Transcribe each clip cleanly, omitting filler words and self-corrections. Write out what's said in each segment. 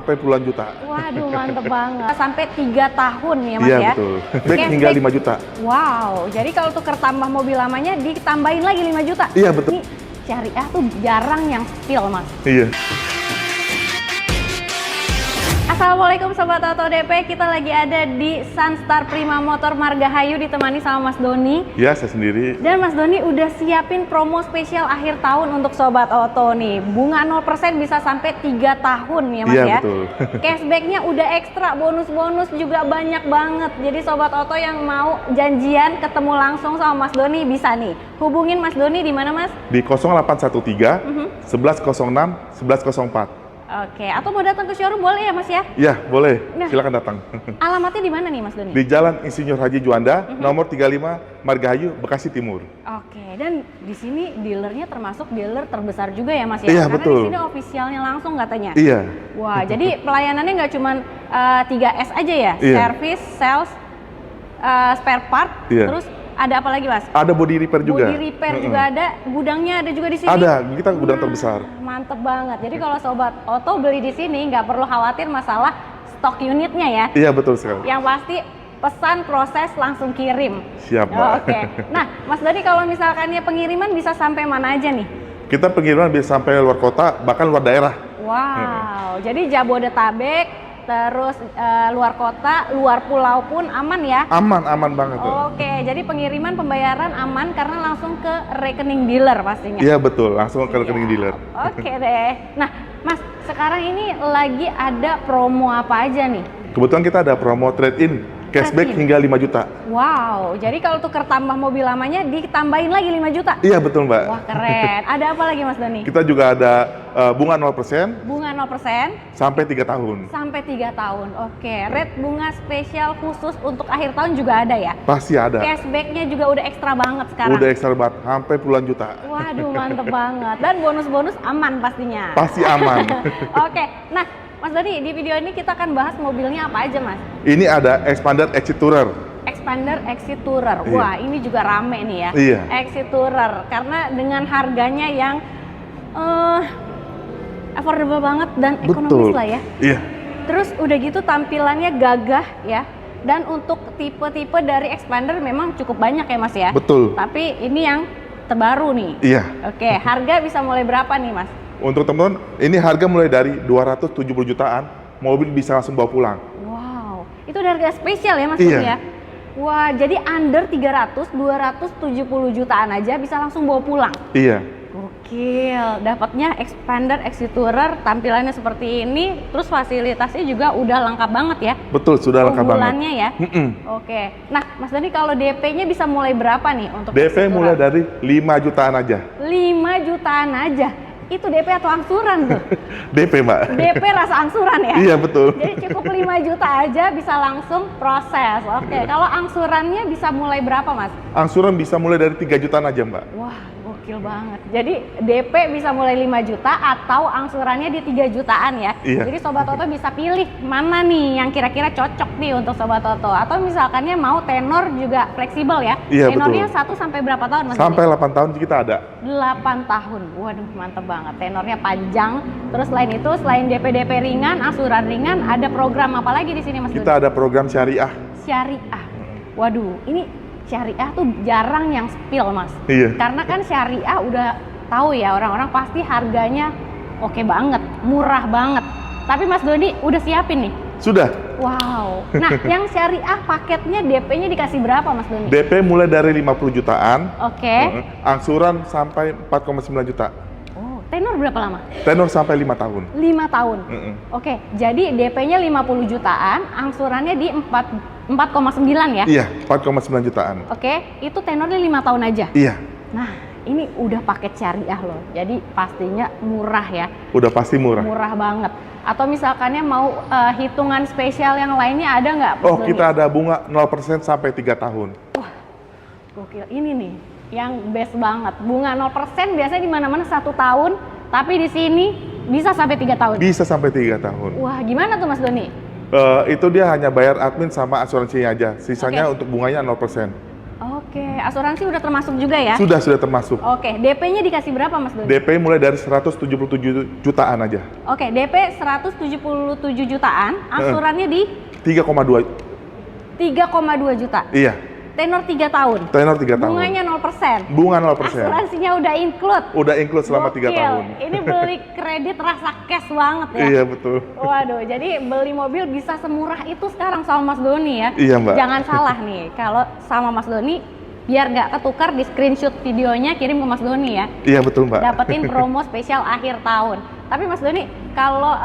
sampai puluhan juta. Waduh, mantep banget. Sampai 3 tahun ya Mas Iya, ya? betul. Cashback hingga 5 juta. Wow, jadi kalau tuker tambah mobil lamanya ditambahin lagi 5 juta? Iya, betul. Ini syariah tuh jarang yang spill Mas. Iya. Assalamualaikum Sobat Oto DP, kita lagi ada di Sunstar Prima Motor Margahayu ditemani sama Mas Doni. Iya, saya sendiri. Dan Mas Doni udah siapin promo spesial akhir tahun untuk Sobat Oto nih. Bunga 0% bisa sampai 3 tahun ya Mas Iya, ya. betul. Cashbacknya udah ekstra, bonus-bonus juga banyak banget. Jadi Sobat Oto yang mau janjian ketemu langsung sama Mas Doni bisa nih. Hubungin Mas Doni di mana Mas? Di 0813 1106 1104. Oke, atau mau datang ke showroom boleh ya Mas ya? Iya, boleh. Nah. Silakan datang. Alamatnya di mana nih Mas Doni? Di Jalan Insinyur Haji Juanda, nomor 35, Margahayu, Bekasi Timur. Oke, dan di sini dealernya termasuk dealer terbesar juga ya Mas ya? Iya, Karena betul. di sini ofisialnya langsung katanya. Iya. Wah, jadi pelayanannya nggak cuma 3S aja ya? Iya. Service, sales, spare part, Iya. terus ada apa lagi Mas? Ada body repair juga. Body repair juga ada, gudangnya ada juga di sini. Ada, kita gudang terbesar. Mantep banget. Jadi kalau Sobat Oto beli di sini nggak perlu khawatir masalah stok unitnya ya. Iya, betul sekali. Yang pasti pesan proses langsung kirim. Siap, Mbak. Oke. Nah, Mas Doni kalau misalkannya pengiriman bisa sampai mana aja nih? Kita pengiriman bisa sampai luar kota, bahkan luar daerah. Wow. Jadi Jabodetabek, terus luar kota, luar pulau pun aman ya? Aman banget tuh. Oke, jadi pengiriman pembayaran aman karena langsung ke rekening dealer pastinya. Iya, betul. Langsung ke rekening dealer. Oke deh. Nah, Mas, sekarang ini lagi ada promo apa aja nih? Kebetulan kita ada promo trade-in. Cashback Trade-in. hingga 5 juta. Wow, jadi kalau tuker tambah mobil lamanya ditambahin lagi 5 juta? Iya, betul, Mbak. Wah, keren. Ada apa lagi Mas Doni? Kita juga ada bunga 0% Bunga 0% sampai 3 tahun. sampai 3 tahun. Oke, rate bunga spesial khusus untuk akhir tahun juga ada ya? Pasti ada. Cashbacknya juga udah ekstra banget sekarang. Udah ekstra banget, sampai puluhan juta. Waduh, mantep banget. Dan bonus-bonus aman pastinya. Pasti aman. Oke, nah Mas Doni, di video ini kita akan bahas mobilnya apa aja Mas? Ini ada Expander Exit Tourer. Expander Exit Tourer. Iya. Wah, ini juga rame nih ya. Iya. Exit Tourer karena dengan harganya yang affordable banget dan ekonomis lah ya. Iya. Terus udah gitu tampilannya gagah ya. Dan untuk tipe-tipe dari Expander memang cukup banyak ya Mas ya. Betul. Tapi ini yang terbaru nih. Iya. Oke, harga bisa mulai berapa nih Mas? Untuk teman-teman, ini harga mulai dari 270 jutaan, mobil bisa langsung bawa pulang. Wow, itu udah harga spesial ya Mas Iya. ya? Wah, jadi under 300, 270 jutaan aja bisa langsung bawa pulang. Iya. Gokil, dapatnya Expander Exit Tourer, tampilannya seperti ini, terus fasilitasnya juga udah lengkap banget ya? Betul, sudah lengkap banget. Unggulannya ya? Oke, nah Mas Doni kalau DP-nya bisa mulai berapa nih untuk DP Exit mulai Tourer? dari 5 jutaan aja. 5 jutaan aja? Itu DP atau angsuran tuh? DP, Mbak. DP rasa angsuran ya? Iya, betul. Jadi cukup 5 juta aja bisa langsung proses. Oke, kalau angsurannya bisa mulai berapa Mas? Angsuran bisa mulai dari 3 jutaan aja, Mbak. Wah, gokil banget. Jadi DP bisa mulai 5 juta atau angsurannya di 3 jutaan ya. Iya. Jadi Sobat Oto bisa pilih mana nih yang kira-kira cocok nih untuk Sobat Oto. Atau misalkannya mau tenor juga fleksibel ya. Iya, Tenornya betul. 1 sampai berapa tahun Mas? Sampai 8 tahun kita ada. 8 tahun. Waduh, mantep banget. Tenornya panjang. Terus selain itu, selain DP-DP ringan, angsuran ringan, ada program apa lagi di sini Mas Doni? Kita ada program syariah. Syariah. Waduh, ini syariah tuh jarang yang spill Mas. Iya. Karena kan syariah udah tahu ya orang-orang pasti harganya oke banget, murah banget. Tapi Mas Doni udah siapin nih. Sudah. Wow. Nah, yang syariah paketnya DP-nya dikasih berapa Mas Doni? DP mulai dari 50 jutaan. Oke. Angsuran sampai 4,9 juta. Oh, tenor berapa lama? Tenor sampai 5 tahun. 5 tahun. Oke, jadi DP-nya 50 jutaan, angsurannya di 4,9 ya? Iya, 4,9 jutaan. Oke, itu tenornya 5 tahun aja. Iya. Nah, ini udah paket syariah loh. Jadi pastinya murah ya. Udah pasti murah. Murah banget. Atau misalkannya mau hitungan spesial yang lainnya ada nggak? Mas Oh, Doni? kita ada bunga 0% sampai 3 tahun. Wah, gokil. Ini nih yang best banget. Bunga 0% biasanya di mana-mana 1 tahun, tapi di sini bisa sampai 3 tahun. Bisa sampai 3 tahun. Wah, gimana tuh Mas Doni? Itu dia hanya bayar admin sama asuransinya aja. Sisanya Oke. untuk bunganya 0%. Oke, asuransi udah termasuk juga ya? Sudah termasuk. Oke, DP-nya dikasih berapa Mas Doni? DP mulai dari 177 jutaan aja. Oke, DP 177 jutaan, angsurannya di 3,2. 3,2 juta. Iya, Tenor 3 tahun. tenor 3 tahun. Bunganya 0%. Bunga 0%. Asuransinya udah include. Udah include selama 3 Gokil. tahun. Ini beli kredit rasa cash banget ya. Iya, betul. Waduh, jadi beli mobil bisa semurah itu sekarang sama Mas Doni ya. Iya, Mbak. Jangan salah nih, kalau sama Mas Doni biar nggak ketukar di screenshot videonya kirim ke Mas Doni ya. Iya, betul, Mbak. Dapetin promo spesial akhir tahun. Tapi Mas Doni, kalau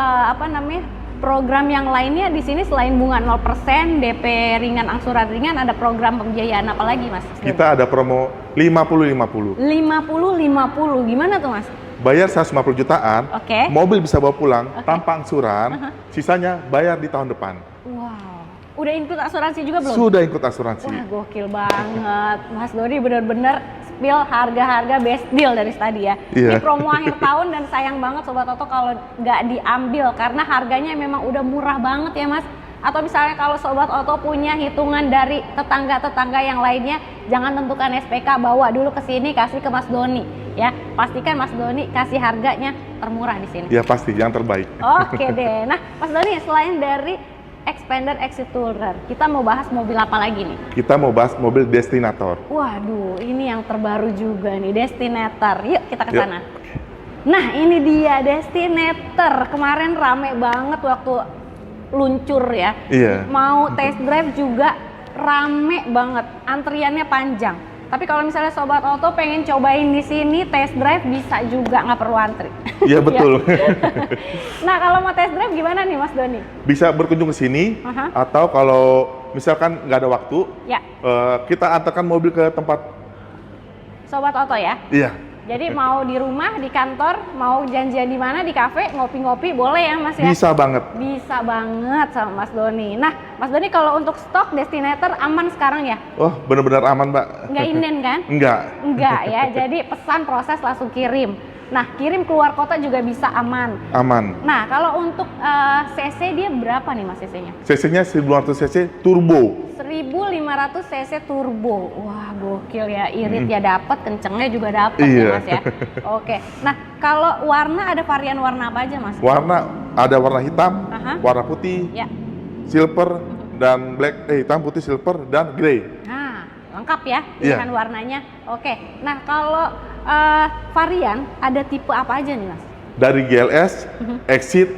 program yang lainnya di sini selain bunga 0%, DP ringan, angsuran ringan, ada program pembiayaan apa lagi Mas? Kita ada promo 50-50. 50-50, gimana tuh Mas? Bayar 150 jutaan, Oke. mobil bisa bawa pulang Oke. tanpa angsuran, sisanya bayar di tahun depan. Wow, udah include asuransi juga belum? Sudah ikut asuransi. Wah, gokil banget. Mas Doni bener-bener spill harga-harga best deal dari tadi ya. Iya. Ini promo akhir tahun dan sayang banget Sobat Oto kalau nggak diambil karena harganya memang udah murah banget ya Mas. Atau misalnya kalau Sobat Oto punya hitungan dari tetangga-tetangga yang lainnya, jangan tentukan SPK, bawa dulu ke sini, kasih ke Mas Doni ya. Pastikan Mas Doni kasih harganya termurah di sini. Ya pasti, yang terbaik. Oke deh. Nah, Mas Doni selain dari Xpander Exit Tourer, kita mau bahas mobil apa lagi nih? Kita mau bahas mobil Destinator. Waduh, ini yang terbaru juga nih, Destinator. Yuk kita ke Yuk. sana. Nah, ini dia Destinator. Kemarin rame banget waktu luncur ya. Iya. Mau test drive juga rame banget, antriannya panjang. Tapi kalau misalnya Sobat Oto pengen cobain di sini test drive bisa juga, nggak perlu antri. Iya, betul. Nah, kalau mau test drive gimana nih Mas Doni? Bisa berkunjung ke sini, Aha. atau kalau misalkan nggak ada waktu, Ya, kita antarkan mobil ke tempat. Sobat Oto ya. Iya. Jadi mau di rumah, di kantor, mau janjian di mana, di kafe, ngopi-ngopi, boleh ya Mas ya? Bisa banget. Bisa banget sama Mas Doni. Nah, Mas Doni kalau untuk stok Destinator aman sekarang ya? Oh, benar-benar aman, Mbak. Nggak inden kan? Enggak. Enggak ya, jadi pesan proses langsung kirim. Nah, kirim keluar kota juga bisa aman. Aman. Nah, kalau untuk CC dia berapa nih Mas CC-nya? CC-nya 1200 cc turbo. 1500 cc turbo. Wah, gokil ya. Irit ya dapet, kencengnya juga dapet ya Iya. Mas ya. Oke. Nah, kalau warna ada varian warna apa aja Mas? Warna ada warna hitam, Aha. warna putih, Ya. silver dan black, hitam, putih, silver dan grey. Nah, lengkap ya Iya. pilihan warnanya. Oke. Nah, kalau varian ada tipe apa aja nih Mas? Dari GLS, Exit,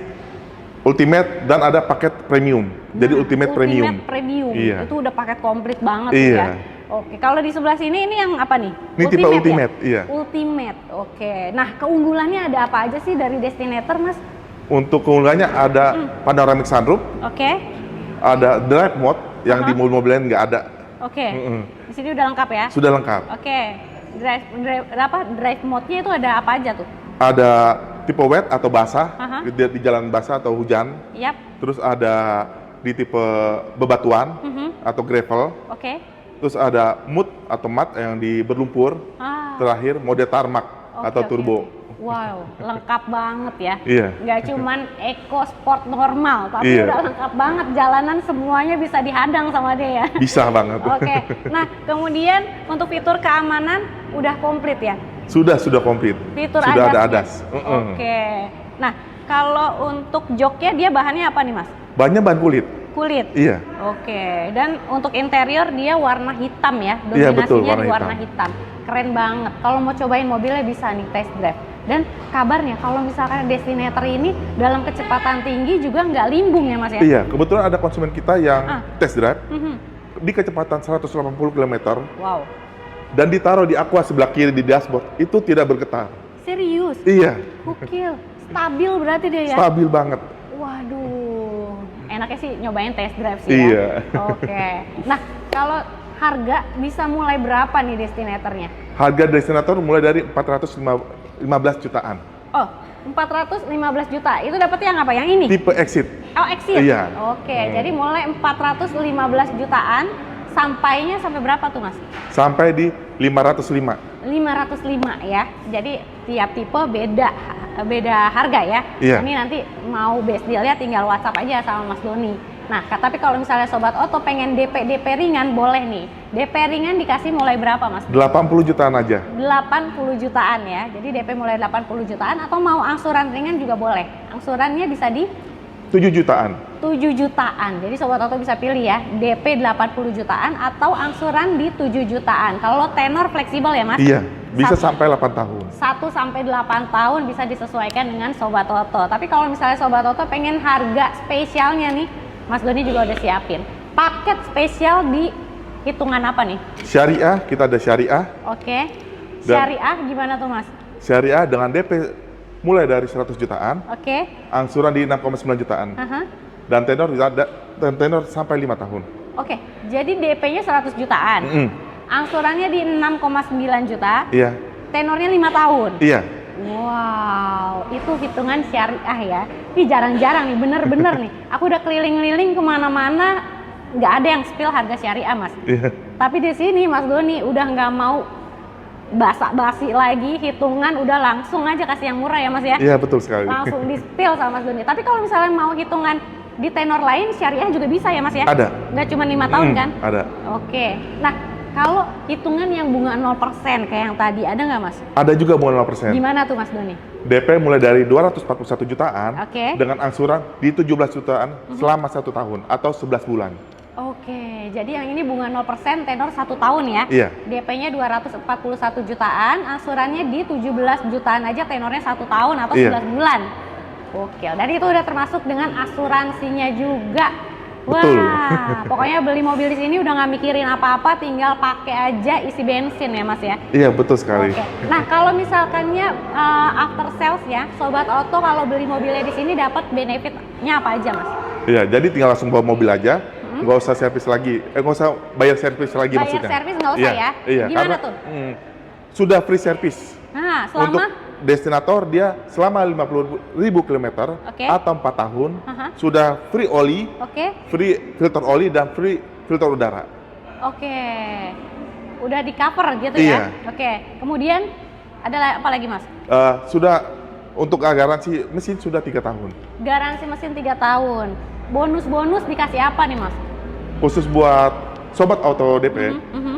Ultimate dan ada paket premium. Jadi Nah, Ultimate Premium. Premium. Iya. Itu udah paket komplit banget Iya. ya. Oke, kalau di sebelah sini ini yang apa nih? Ini tipe Ultimate, iya. Ultimate. Oke. Nah, keunggulannya ada apa aja sih dari Destinator, Mas? Untuk keunggulannya ada panoramic sunroof, Oke. ada drive mode yang Aha. di mobil-mobil lain nggak ada. Oke. Mm-mm. Di sini udah lengkap ya? Sudah lengkap. Oke. Drive mode-nya itu ada apa aja tuh? Ada tipe wet atau basah, Aha. di jalan basah atau hujan. Yap. Terus ada di tipe bebatuan Mhm. atau gravel. Oke. Terus ada mud atau mat yang di berlumpur. Ah. Terakhir mode tarmac Oke, atau oke, turbo. oke. Wow, lengkap banget ya. Iya. Nggak cuman eco sport normal, tapi Iya. udah lengkap banget. Jalanan semuanya bisa dihadang sama dia ya. Bisa banget. Oke. Nah, kemudian untuk fitur keamanan udah komplit ya. Sudah komplit. Fitur Sudah ada ADAS-nya. ADAS. Mm-mm. Oke. Nah, kalau untuk joknya dia bahannya apa nih, Mas? Bannya ban kulit. Kulit. Iya. Oke. Dan untuk interior dia warna hitam ya. Iya, betul, Dominasinya di warna warna hitam. Keren banget. Kalau mau cobain mobilnya bisa nih test drive. Dan kabarnya kalau misalkan Destinator ini dalam kecepatan tinggi juga nggak limbung ya Mas ya? Iya, kebetulan ada konsumen kita yang Ah. test drive Mhm. di kecepatan 180 km Wow. dan ditaruh di aqua sebelah kiri di dashboard, itu tidak bergetar. Serius? Iya, Gokil. Stabil berarti dia ya? stabil banget. Waduh. Enaknya sih nyobain test drive sih Iya. ya? Oke. Nah, kalau harga bisa mulai berapa nih Destinatornya? Harga Destinator mulai dari 415 jutaan. Oh, 415 juta. Itu dapat yang apa? Yang ini? Tipe Exit. Oh, Exit? Iya. Oke, jadi mulai 415 jutaan, sampainya sampai berapa tuh Mas? Sampai di 505. 505 ya. Jadi tiap tipe beda harga ya. Iya. Ini nanti mau best deal ya tinggal WhatsApp aja sama Mas Doni. Nah, tapi kalau misalnya Sobat Oto pengen DP ringan boleh nih. DP ringan dikasih mulai berapa Mas? 80 jutaan aja. 80 jutaan ya. Jadi DP mulai 80 jutaan atau mau angsuran ringan juga boleh. Angsurannya bisa di 7 jutaan. 7 jutaan. Jadi Sobat Oto bisa pilih ya, DP 80 jutaan atau angsuran di 7 jutaan. Kalau tenor fleksibel ya Mas? Iya, bisa Satu- sampai 8 tahun. 1 sampai 8 tahun bisa disesuaikan dengan Sobat Oto. Tapi kalau misalnya Sobat Oto pengen harga spesialnya nih, Mas Doni juga udah siapin. Paket spesial di hitungan apa nih? Syariah, kita ada syariah. Oke. Dan- Syariah gimana tuh Mas? Syariah dengan DP mulai dari 100 jutaan, Oke. angsuran di 6,9 jutaan. Aha. Dan tenor bisa ada tenor sampai 5 tahun. Oke, jadi DP-nya 100 jutaan. Mm. Angsurannya di 6,9 juta, Iya, tenornya 5 tahun. iya. Wow, itu hitungan syariah ya. Ini jarang-jarang nih, bener-bener nih. Aku udah keliling-keliling kemana-mana, nggak ada yang spill harga syariah Mas. Iya. Tapi di sini Mas Doni udah nggak mau basa-basi lagi, hitungan udah langsung aja kasih yang murah ya Mas ya. Iya, betul sekali. Langsung di spill sama Mas Doni. Tapi kalau misalnya mau hitungan di tenor lain, syariah juga bisa ya Mas ya? Ada. Nggak cuma 5 tahun kan? Ada. Oke. Nah, kalau hitungan yang bunga 0% kayak yang tadi, ada nggak Mas? Ada juga bunga 0%. Gimana tuh Mas Doni? DP mulai dari 241 jutaan Oke. dengan angsuran di 17 jutaan selama 1 tahun atau 11 bulan. Oke, jadi yang ini bunga 0% tenor 1 tahun ya? Iya. DP-nya 241 jutaan, angsurannya di 17 jutaan aja, tenornya 1 tahun atau Iya. 11 bulan. Oke, dan itu udah termasuk dengan asuransinya juga. Betul. Wah, pokoknya beli mobil di sini udah nggak mikirin apa-apa, tinggal pakai aja isi bensin ya Mas ya? Iya, betul sekali. Oke. Nah, kalau misalkannya after sales ya, Sobat Oto kalau beli mobilnya di sini dapat benefitnya apa aja Mas? Iya, jadi tinggal langsung bawa mobil aja, nggak usah servis lagi, nggak usah bayar servis lagi Bayar maksudnya. servis nggak usah ya? Iya, Gimana karena tuh? sudah free service. Nah, Untuk selama destinator dia selama 50.000 km Oke. atau 4 tahun Aha. sudah free oli, Oke. free filter oli dan free filter udara. Oke, udah di cover gitu Iya. ya? Oke, kemudian ada apa lagi Mas? Sudah untuk garansi mesin sudah 3 tahun. Garansi mesin 3 tahun. Bonus-bonus dikasih apa nih Mas? Khusus buat sobat auto DP, Mhm.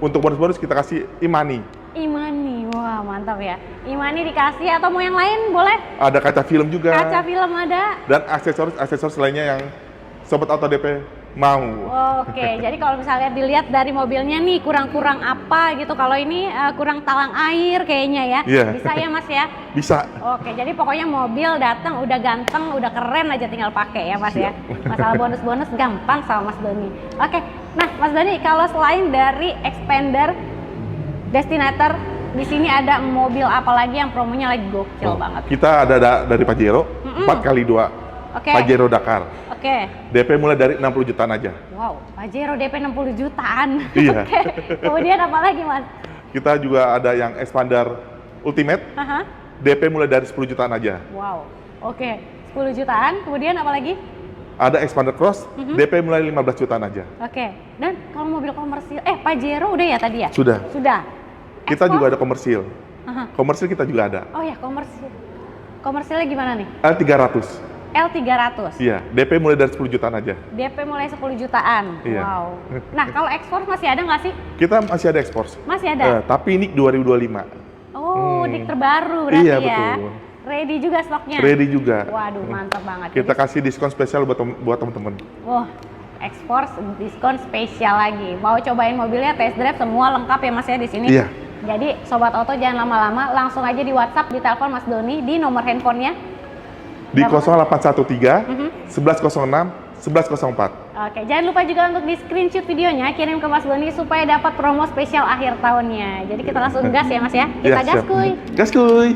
untuk bonus-bonus kita kasih imani. Imani, wah mantap ya. Imani dikasih atau mau yang lain boleh? Ada kaca film juga. Kaca film ada. Dan aksesoris lainnya yang sobat auto DP mau. Oke, jadi kalau misalnya dilihat dari mobilnya nih kurang-kurang apa gitu. Kalau ini kurang talang air kayaknya ya. Iya. Bisa ya Mas ya? Bisa. Oke, jadi pokoknya mobil datang udah ganteng, udah keren aja tinggal pakai ya Mas ya. Masalah bonus-bonus gampang sama Mas Doni. Oke, nah Mas Doni kalau selain dari Expander, Destinator, di sini ada mobil apa lagi yang promonya lagi gokil banget? Kita ada dari Pajero, 4x2 Oke. Pajero Dakar. Oke, DP mulai dari 60 jutaan aja. wow, Pajero DP 60 jutaan. Iya. Oke, kemudian apa lagi Mas? Kita juga ada yang Expander Ultimate, Aha. DP mulai dari 10 jutaan aja. Wow, oke, 10 jutaan, kemudian apa lagi? Ada Expander Cross, DP mulai 15 jutaan aja. Oke, dan kalau mobil komersil, Pajero udah ya tadi ya? Sudah. Sudah. Kita Ekspor? juga ada komersil. Aha. Komersil kita juga ada. Oh ya, komersil. Komersilnya gimana nih? L300. L300. Iya, DP mulai dari 10 jutaan aja. DP mulai 10 jutaan. Iya. Wow. Nah, kalau ekspor masih ada nggak sih? Kita masih ada ekspor. Masih ada? Tapi ini 2025. Oh, dik terbaru berarti Iya, ya. betul. Ready juga stoknya? Ready juga. Waduh, mantap banget. Kita Jadi, kasih diskon spesial buat teman-teman. wah, ekspor diskon spesial lagi. Mau cobain mobilnya, test drive semua lengkap ya Mas ya di sini. Iya. Jadi Sobat Oto jangan lama-lama, langsung aja di WhatsApp, di telepon Mas Doni di nomor handphonenya. Di Berapa? 0813 1106 1104. Oke, jangan lupa juga untuk di screenshot videonya, kirim ke Mas Doni supaya dapat promo spesial akhir tahunnya. Jadi kita langsung gas ya Mas ya. Kita Iya, gas siap. kuy. Gas kuy.